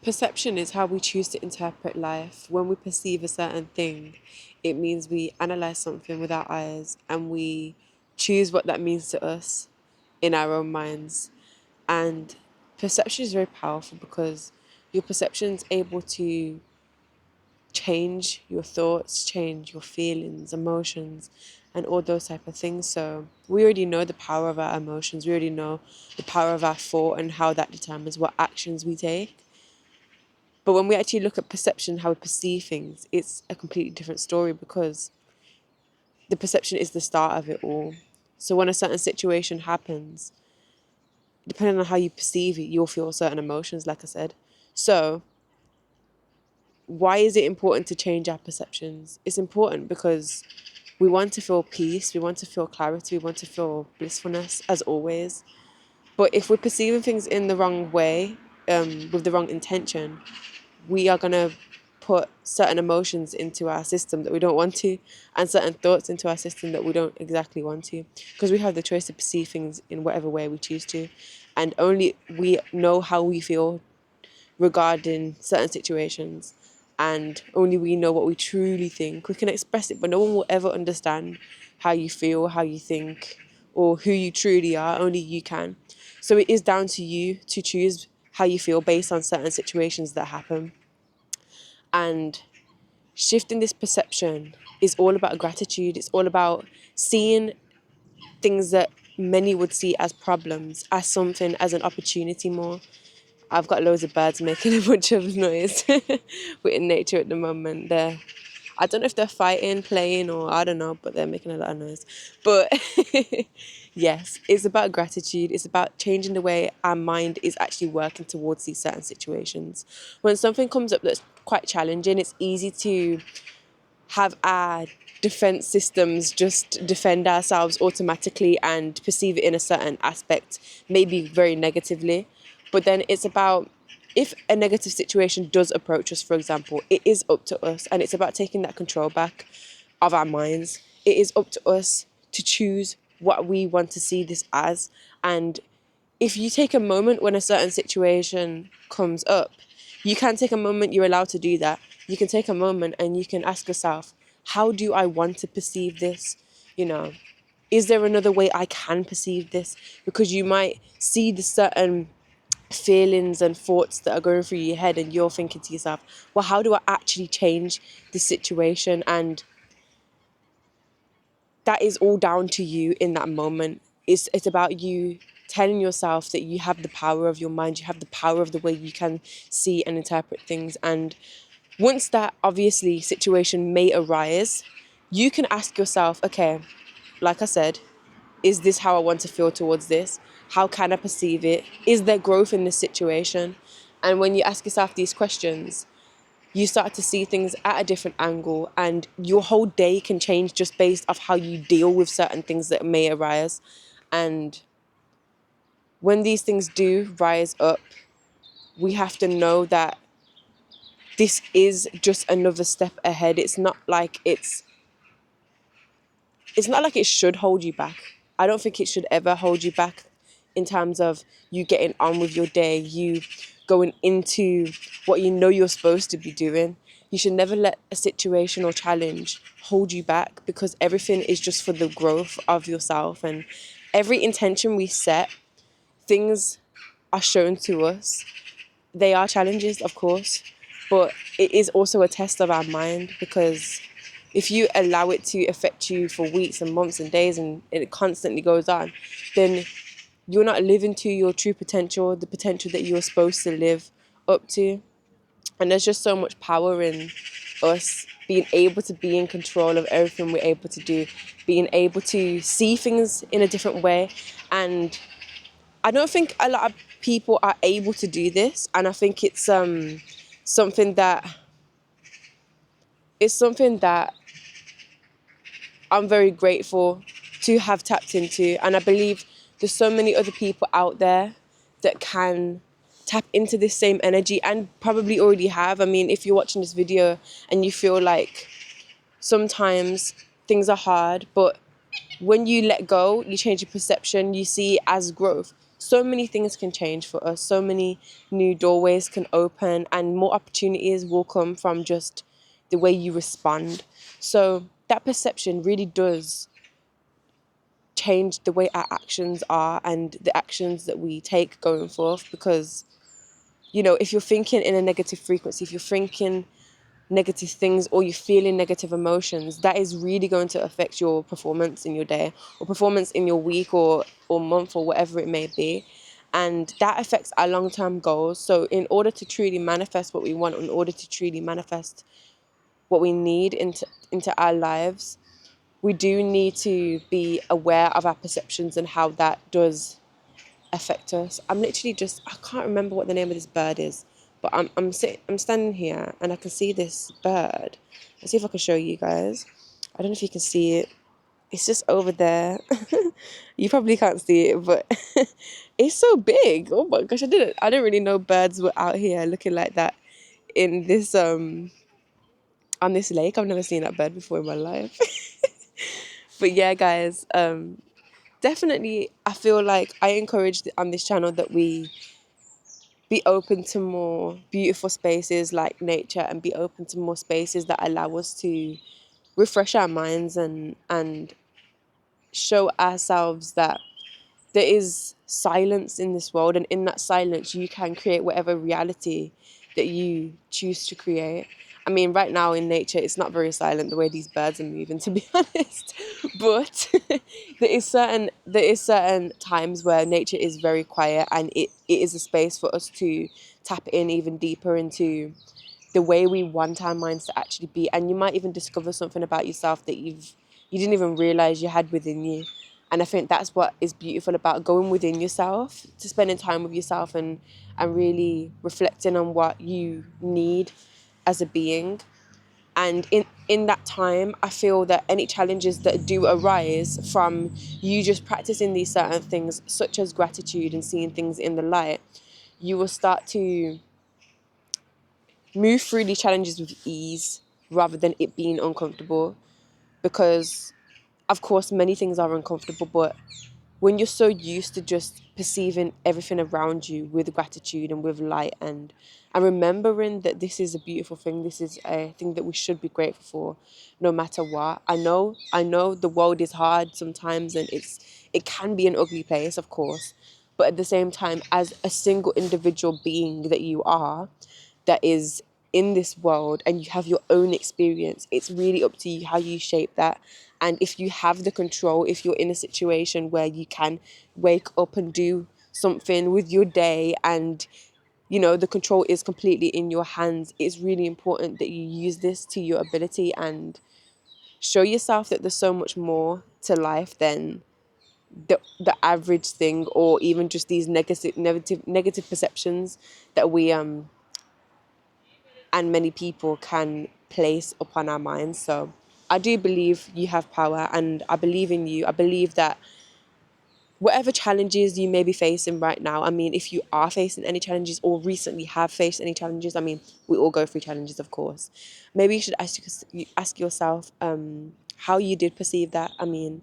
Perception is how we choose to interpret life. When we perceive a certain thing, it means we analyze something with our eyes and we choose what that means to us in our own minds. And perception is very powerful because your perception is able to change your thoughts, change your feelings, emotions, and all those type of things. So we already know the power of our emotions. We already know the power of our thought and how that determines what actions we take. But when we actually look at perception, how we perceive things, it's a completely different story because the perception is the start of it all. So when a certain situation happens, depending on how you perceive it, you'll feel certain emotions, like I said. So why is it important to change our perceptions? It's important because we want to feel peace, we want to feel clarity, we want to feel blissfulness, as always. But if we're perceiving things in the wrong way, with the wrong intention, we are going to put certain emotions into our system that we don't want to, and certain thoughts into our system that we don't exactly want to, because we have the choice to perceive things in whatever way we choose to, and only we know how we feel regarding certain situations, and only we know what we truly think. We can express it, but no one will ever understand how you feel, how you think, or who you truly are. Only you can. So it is down to you to choose how you feel based on certain situations that happen. And shifting this perception is all about gratitude. It's all about seeing things that many would see as problems, as something, as an opportunity more. I've got loads of birds making a bunch of noise. We're in nature at the moment. I don't know if they're fighting, playing, or I don't know, but they're making a lot of noise. But yes, it's about gratitude. It's about changing the way our mind is actually working towards these certain situations. When something comes up that's quite challenging, it's easy to have our defense systems just defend ourselves automatically and perceive it in a certain aspect, maybe very negatively. But then it's about, if a negative situation does approach us, for example, it is up to us, and it's about taking that control back of our minds. It is up to us to choose what we want to see this as. And if you take a moment when a certain situation comes up, you can take a moment, you're allowed to do that. You can take a moment and you can ask yourself, how do I want to perceive this? You know, is there another way I can perceive this? Because you might see the certain feelings and thoughts that are going through your head and you're thinking to yourself, well, how do I actually change the situation? And that is all down to you in that moment. It's about you telling yourself that you have the power of your mind, you have the power of the way you can see and interpret things. And once that obviously situation may arise, you can ask yourself, okay, like I said, is this how I want to feel towards this? How can I perceive it? Is there growth in this situation? And when you ask yourself these questions, you start to see things at a different angle, and your whole day can change just based off how you deal with certain things that may arise. And when these things do rise up, we have to know that this is just another step ahead. It's not like it should hold you back. I don't think it should ever hold you back in terms of you getting on with your day, you going into what you know you're supposed to be doing. You should never let a situation or challenge hold you back, because everything is just for the growth of yourself. And every intention we set, things are shown to us. They are challenges, of course, but it is also a test of our mind, because if you allow it to affect you for weeks and months and days and it constantly goes on, then you're not living to your true potential, the potential that you're supposed to live up to. And there's just so much power in us being able to be in control of everything we're able to do, being able to see things in a different way. And I don't think a lot of people are able to do this. And I think it's something that I'm very grateful to have tapped into. And I believe there's so many other people out there that can tap into this same energy and probably already have. I mean, if you're watching this video and you feel like sometimes things are hard, but when you let go, you change your perception, you see it as growth. so many things can change for us, so many new doorways can open, and more opportunities will come from just the way you respond. So that perception really does change the way our actions are and the actions that we take going forth. Because, you know, if you're thinking in a negative frequency, if you're thinking negative things or you're feeling negative emotions, that is really going to affect your performance in your day or performance in your week or month or whatever it may be. And that affects our long-term goals. So in order to truly manifest what we want, in order to truly manifest what we need into our lives, we do need to be aware of our perceptions and how that does affect us. I'm literally just, I can't remember what the name of this bird is, but I'm standing here and I can see this bird. Let's see if I can show you guys. I don't know if you can see it. It's just over there. You probably can't see it, but it's so big. Oh my gosh, I didn't really know birds were out here looking like that in this on this lake. I've never seen that bird before in my life. But yeah, guys, definitely I feel like I encourage on this channel that we be open to more beautiful spaces like nature, and be open to more spaces that allow us to refresh our minds and show ourselves that there is silence in this world, and in that silence you can create whatever reality that you choose to create. I mean, right now in nature it's not very silent the way these birds are moving, to be honest. But there is certain times where nature is very quiet, and it is a space for us to tap in even deeper into the way we want our minds to actually be. And you might even discover something about yourself that you didn't even realize you had within you. And I think that's what is beautiful about going within yourself, to spending time with yourself and really reflecting on what you need as a being. And in that time, I feel that any challenges that do arise from you just practicing these certain things, such as gratitude and seeing things in the light, you will start to move through these challenges with ease rather than it being uncomfortable. Because, of course, many things are uncomfortable, but when you're so used to just perceiving everything around you with gratitude and with light, and remembering that this is a beautiful thing, this is a thing that we should be grateful for no matter what. I know the world is hard sometimes, and it can be an ugly place, of course, but at the same time, as a single individual being that you are, that is in this world, and you have your own experience, it's really up to you how you shape that. And if you have the control, if you're in a situation where you can wake up and do something with your day, and you know the control is completely in your hands, it's really important that you use this to your ability and show yourself that there's so much more to life than the average thing, or even just these negative perceptions that we and many people can place upon our minds. So I do believe you have power, and I believe in you. I believe that whatever challenges you may be facing right now, I mean, if you are facing any challenges or recently have faced any challenges, I mean, we all go through challenges, of course. Maybe you should ask yourself how you did perceive that. I mean,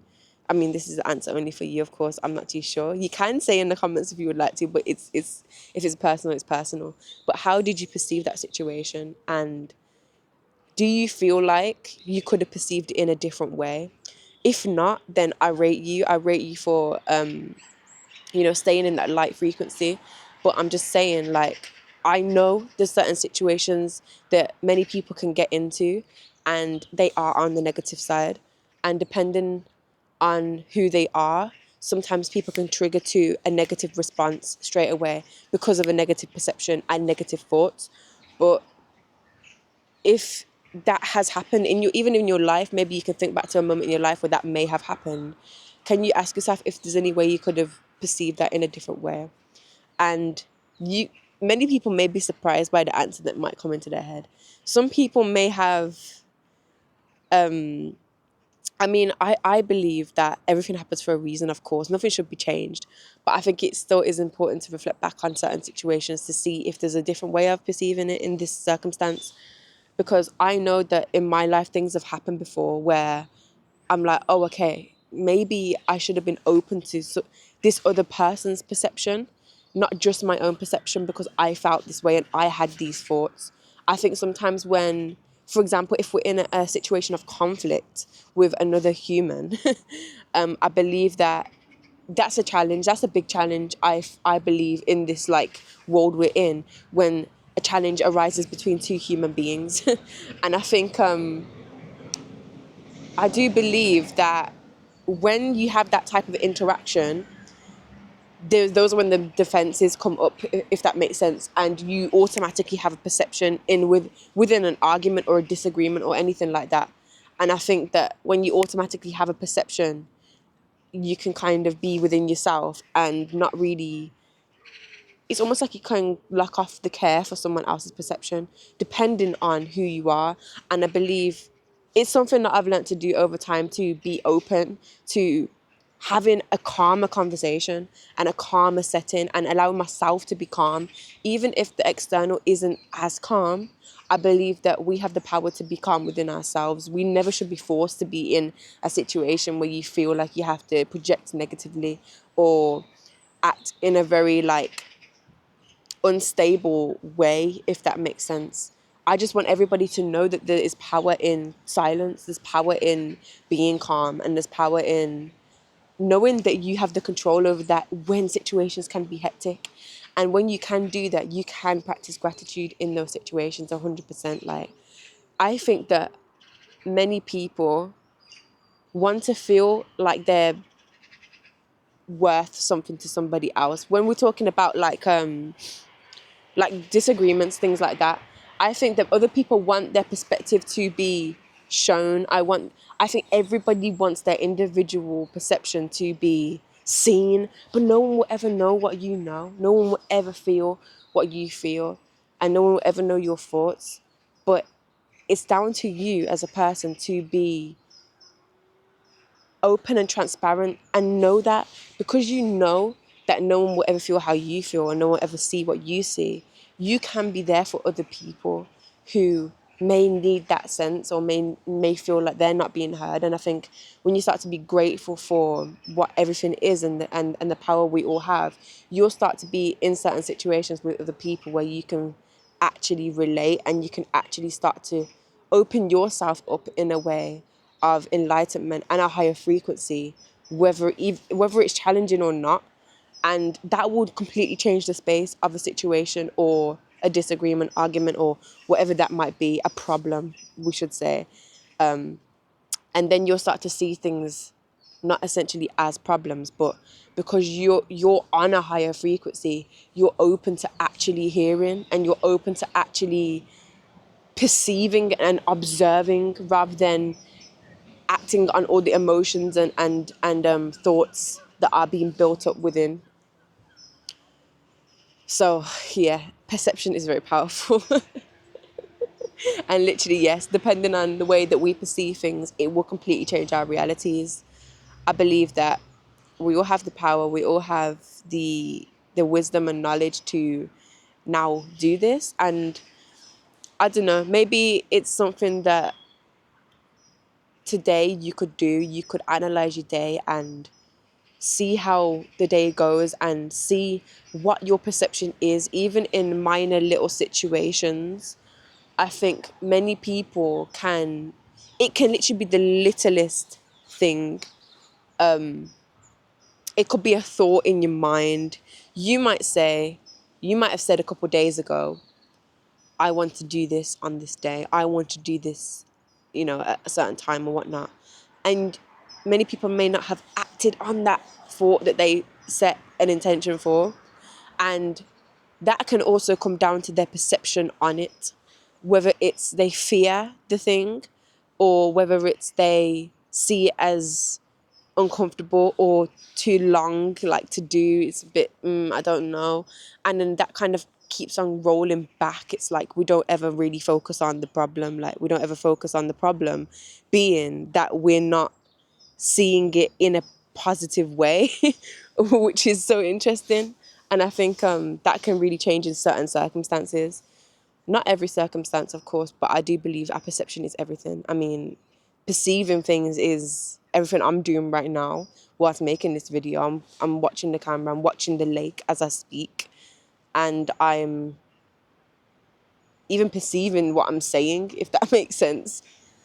this is the answer only for you, of course. I'm not too sure. You can say in the comments if you would like to, but it's if it's personal, it's personal. But how did you perceive that situation? And do you feel like you could have perceived it in a different way? If not, then I rate you. I rate you for staying in that light frequency. But I'm just saying, like, I know there's certain situations that many people can get into, and they are on the negative side. And depending on who they are, sometimes people can trigger to a negative response straight away because of a negative perception and negative thoughts. But if that has happened in you, even in your life, maybe you can think back to a moment in your life where that may have happened. Can you ask yourself if there's any way you could have perceived that in a different way? And you, many people may be surprised by the answer that might come into their head. Some people may have, I believe that everything happens for a reason, of course. Nothing should be changed. But I think it still is important to reflect back on certain situations to see if there's a different way of perceiving it in this circumstance. Because I know that in my life, things have happened before where I'm like, oh, okay, maybe I should have been open to this other person's perception, not just my own perception because I felt this way and I had these thoughts. I think sometimes when, for example, if we're in a situation of conflict with another human, I believe that that's a challenge. That's a big challenge. I believe in this like world we're in when a challenge arises between two human beings, and I think I do believe that when you have that type of interaction, those are when the defenses come up, if that makes sense, and you automatically have a perception within an argument or a disagreement or anything like that. And I think that when you automatically have a perception, you can kind of be within yourself and not really, it's almost like you can lock off the care for someone else's perception, depending on who you are. And I believe it's something that I've learned to do over time, to be open to having a calmer conversation and a calmer setting and allowing myself to be calm, even if the external isn't as calm. I believe that we have the power to be calm within ourselves. We never should be forced to be in a situation where you feel like you have to project negatively or act in a very like unstable way, if that makes sense. I just want everybody to know that there is power in silence, there's power in being calm, and there's power in knowing that you have the control over that when situations can be hectic. And when you can do that, you can practice gratitude in those situations 100%. Like, I think that many people want to feel like they're worth something to somebody else. When we're talking about like disagreements, things like that, I think that other people want their perspective to be shown. I think everybody wants their individual perception to be seen, but no one will ever know what you know. No one will ever feel what you feel, and no one will ever know your thoughts. But it's down to you as a person to be open and transparent, and know that because you know that no one will ever feel how you feel and no one will ever see what you see, you can be there for other people who may need that sense or may feel like they're not being heard. And I think when you start to be grateful for what everything is and the power we all have, you'll start to be in certain situations with other people where you can actually relate and you can actually start to open yourself up in a way of enlightenment and a higher frequency, whether it's challenging or not. And that would completely change the space of a situation or a disagreement, argument, or whatever that might be, a problem, we should say. And then you'll start to see things not essentially as problems, but because you're on a higher frequency, you're open to actually hearing and you're open to actually perceiving and observing rather than acting on all the emotions and thoughts that are being built up within. So yeah, perception is very powerful. And literally, yes, depending on the way that we perceive things, it will completely change our realities. I believe that we all have the power, we all have the wisdom and knowledge to now do this. And I don't know, maybe it's something that today you could do. You could analyze your day and see how the day goes and see what your perception is, even in minor little situations. I think many people it can literally be the littlest thing. It could be a thought in your mind. You might say, you might have said a couple of days ago, I want to do this on this day. I want to do this, at a certain time or whatnot. And many people may not have acted on that thought that they set an intention for. And that can also come down to their perception on it, whether it's they fear the thing or whether it's they see it as uncomfortable or too long like to do. It's a bit I don't know. And then that kind of keeps on rolling back. It's like we don't ever really focus on the problem. Like we don't ever focus on the problem being that we're not seeing it in a positive way, which is so interesting. And I think that can really change in certain circumstances. Not every circumstance, of course, but I do believe our perception is everything. I mean, perceiving things is everything I'm doing right now whilst making this video. I'm watching the camera, I'm watching the lake as I speak, and I'm even perceiving what I'm saying, if that makes sense.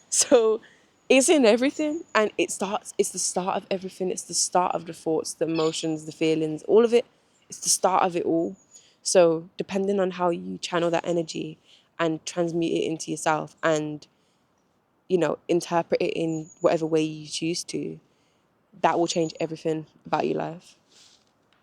So it's in everything, and it's the start of everything. It's the start of the thoughts, the emotions, the feelings, all of it. It's the start of it all. So depending on how you channel that energy and transmute it into yourself, and interpret it in whatever way you choose to, that will change everything about your life.